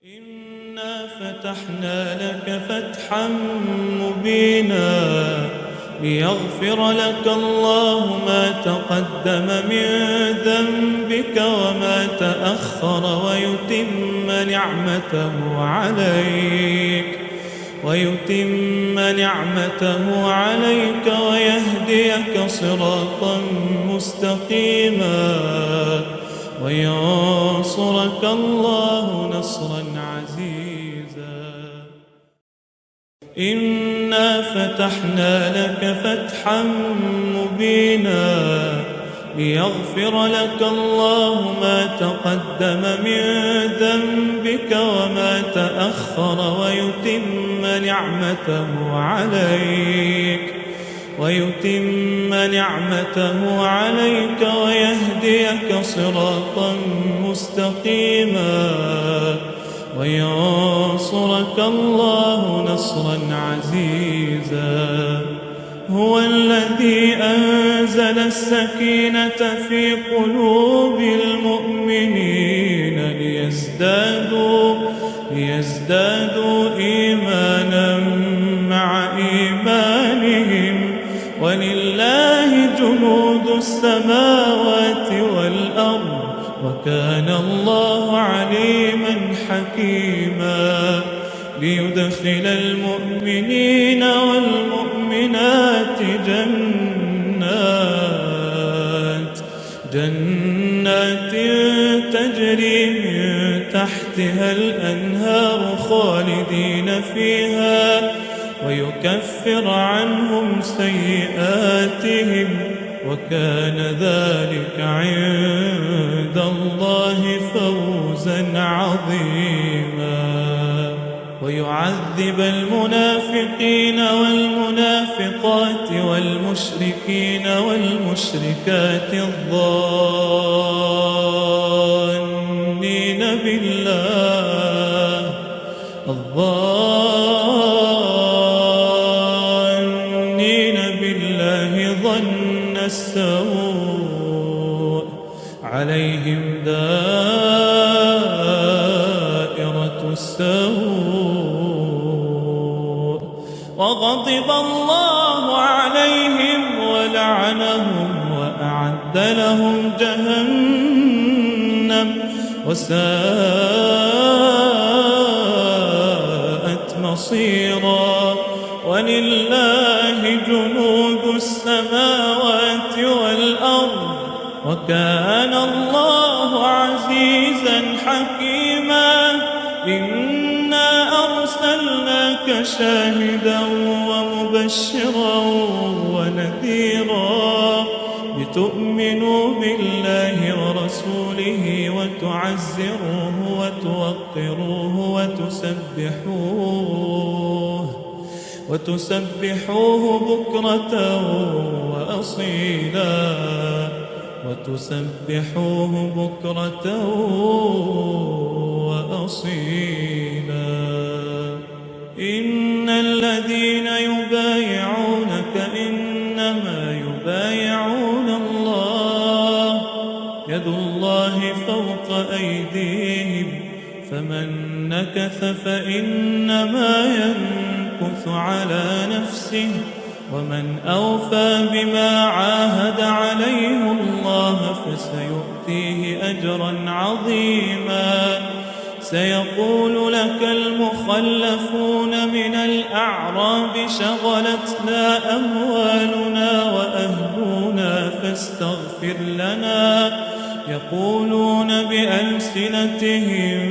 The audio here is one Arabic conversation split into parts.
إنا فتحنا لك فتحا مبينا ليغفر لك الله ما تقدم من ذنبك وما تأخر ويتم نعمته عليك ويهديك صراطا مستقيما وينصرك الله نصرا عزيزا. إنا فتحنا لك فتحا مبينا ليغفر لك الله ما تقدم من ذنبك وما تأخر ويتم نعمته عليك ويهديك صراطا مستقيما وينصرك الله نصرا عزيزا. هو الذي أنزل السكينة في قلوب المؤمنين ليزدادوا إيمانا مع إيمانهم ولله جنود السماوات والأرض وكان الله عليما حكيما. ليدخل المؤمنين والمؤمنات جنات تجري من تحتها الأنهار خالدين فيها ويكفر عنهم سيئاتهم وكان ذلك عند الله فوزا عظيما. ويعذب المنافقين والمنافقات والمشركين والمشركات الظانين بالله ظن السوء عليهم دائرة السوء وغضب الله عليهم ولعنهم وأعد لهم جهنم وساءت مصيرا. ولله جنود السماوات والأرض وكان الله عزيزا حكيما. إنا أرسلناك شاهدا ومبشرا ونذيرا لتؤمنوا بالله ورسوله وتعزروه وتوقروه وتسبحوه بكرة وأصيلا. إن الذين يبايعونك إنما يبايعون الله يد الله فوق أيديهم فمن نكث فإنما ينكث على نفسه ومن أوفى بما عاهد عليه الله فسيؤتيه أجرا عظيما. سيقول لك المخلفون من الأعراب شغلتنا أموالنا وأهلنا فاستغفر لنا يقولون بألسنتهم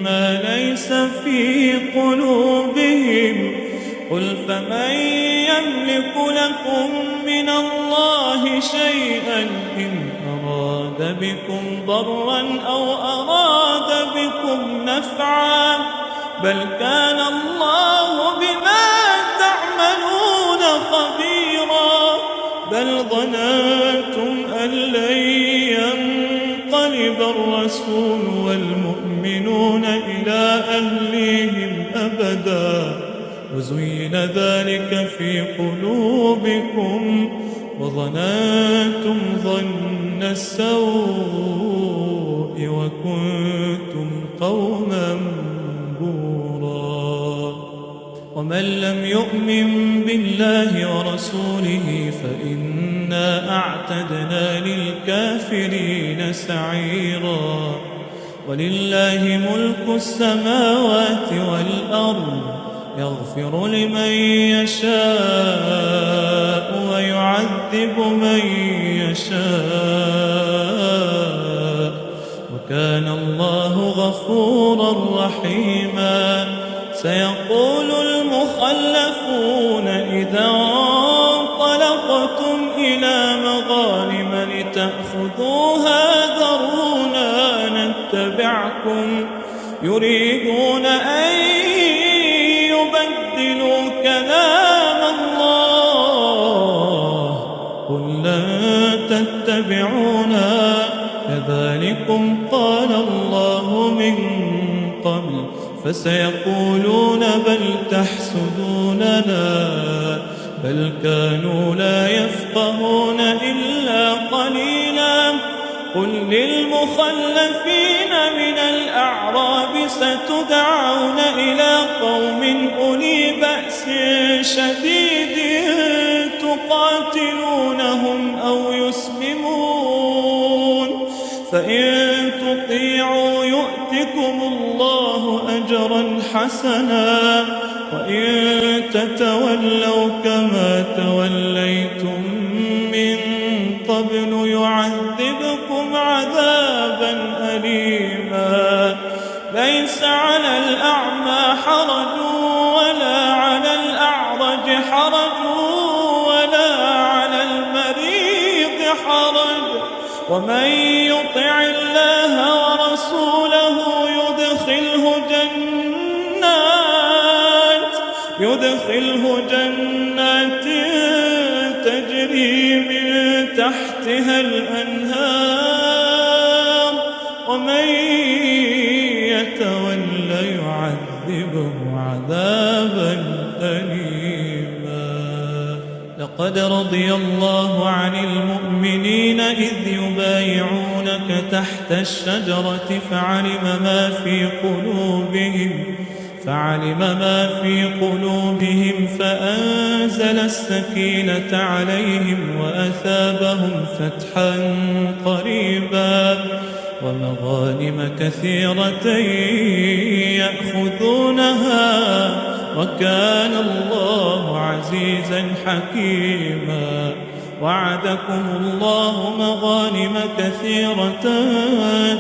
ما ليس في قلوبهم قل فمن يملك لكم من الله شيئا إن أراد بكم ضرا أو أراد بكم نفعا بل كان الله بما تعملون خبيرا. بل ظننتم أن لن ينقلب الرسول والمؤمنون إلى أهليهم أبدا وزين ذلك في قلوبكم وظننتم ظن السوء وكنتم قوما بورا. ومن لم يؤمن بالله ورسوله فإنا أعتدنا للكافرين سعيرا. ولله ملك السماوات والأرض يغفر لمن يشاء ويعذب من يشاء وكان الله غفورا رحيما. سيقول المخلفون إذا انطلقتم إلى مغانم لتأخذوها ذرونا نتبعكم يريدون أن يبدلوا كلام الله قل لن تتبعونا كذلكم قال الله من قبل فسيقولون بل تحسدوننا بل كانوا لا يفقهون إلا قليلا. قل للمخلفين من الأعراب ستدعون إلى قوم أولي بأس شديد تقاتلونهم أو يسلمون فإن تطيعوا يؤتكم الله أجرا حسنا وإن تتولوا كما توليتم من قبل يعذبكم عذابا أليما. ليس على الأعمى حرج ولا على الأعرج حرج ولا على المريض حرج ومن يطع الله ورسوله يدخله جنات تجري من تحتها الأنهار ومن يتول يعذبه عذابا أليما. لقد رضي الله عن المؤمنين إذ يبايعونك تحت الشجرة فعلم ما في قلوبهم فأنزل السكينة عليهم وأثابهم فتحا قريبا ومغانم كثيرة يأخذونها وكان الله عزيزا حكيما. وعدكم الله مغانم كثيرة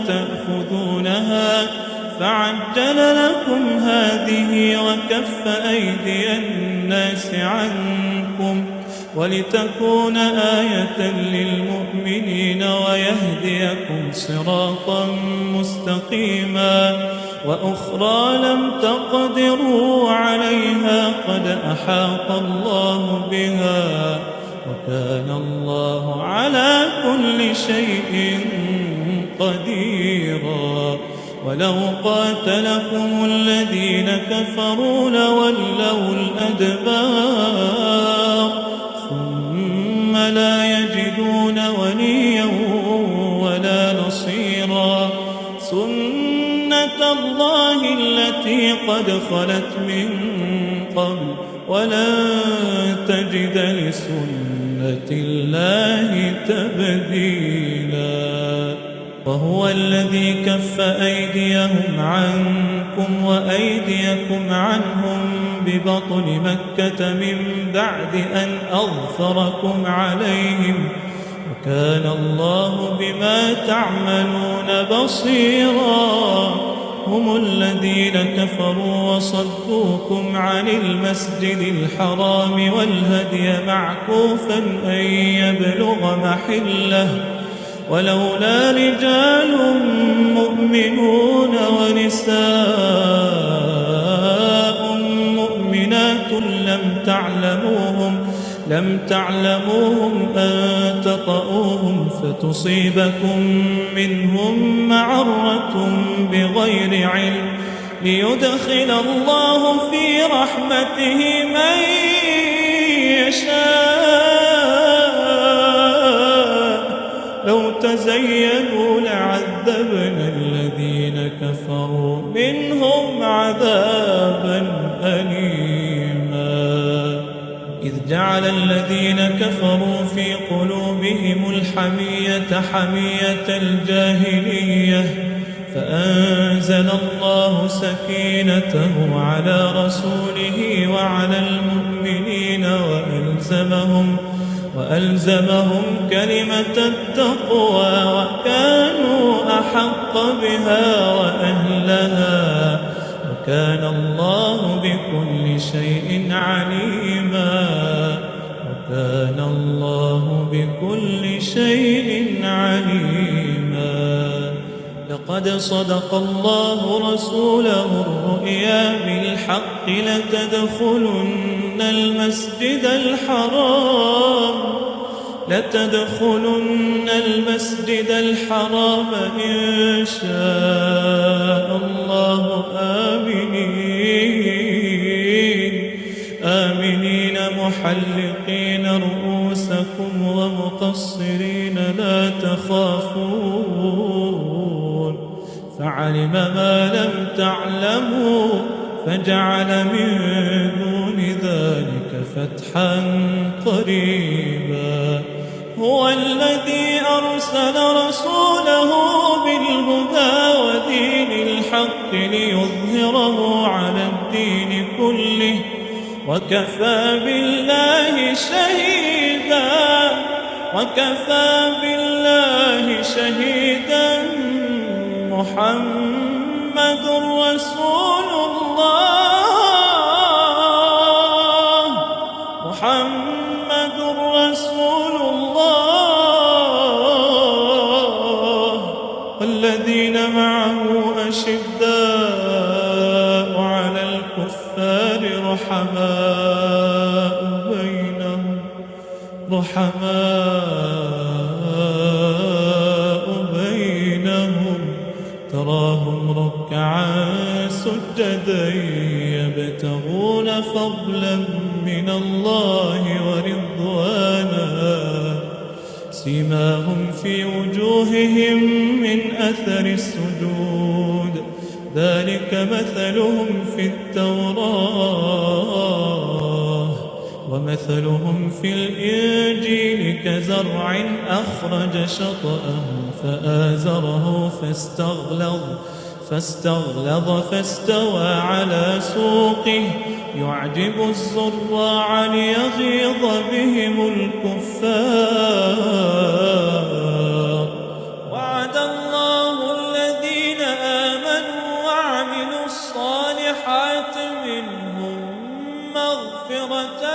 تأخذونها فعجل لكم هذه وكف أيدي الناس عنكم ولتكون آية للمؤمنين ويهديكم صراطا مستقيما. وأخرى لم تقدروا عليها قد أحاط الله بها وكان الله على كل شيء قديرا. ولو قاتلكم الذين كفروا لولوا الأدبار ثم لا يجدون وليا ولا نصيرا. سنة الله التي قد خلت من قبل ولن تجد لسنة الله تبديلا. وهو الذي كف أيديهم عنكم وأيديكم عنهم ببطن مكة من بعد أن أظفركم عليهم وكان الله بما تعملون بصيرا. هم الذين كفروا وصدوكم عن المسجد الحرام والهدي معكوفا أن يبلغ محله ولولا رجال مؤمنون ونساء مؤمنات لم تعلموهم أن تطؤوهم فتصيبكم منهم معرة بغير علم ليدخل الله في رحمته من يشاء. لو تزينوا لعذبنا الذين كفروا عذابا أليما إذ جعل الذين كفروا في قلوبهم الحمية حمية الجاهلية فأنزل الله سكينته على رسوله وعلى المؤمنين وألزمهم كلمة التقوى وكانوا أحق بها وأهلها وكان الله بكل شيء عليما لقد صدق الله رسوله الرؤيا بالحق لتدخلن المسجد الحرام إن شاء الله آمنين محلقين رؤوسكم ومقصرين لا تخافون فعلم ما لم تعلموا فجعل من دون ذلك فتحا قريبا هو الذي أرسل رسوله بالهدى ودين الحق ليظهره على الدين كله وكفى بالله شهيدا محمد رسول الله والذين معه أشداء على الكفار رحماء بينهم تراهم ركعا سجدا يبتغون فضلا من الله ورضوانا سيماهم في وجوههم من أثر السجود ذلك مثلهم في التوراة ومثلهم في الإنجيل كزرع أخرج شطأه فآزره فاستغلظ فاستوى على سوقه يعجب الزراع ليغيظ بهم الكفار وعد الله الذين آمنوا وعملوا الصالحات منهم مغفرة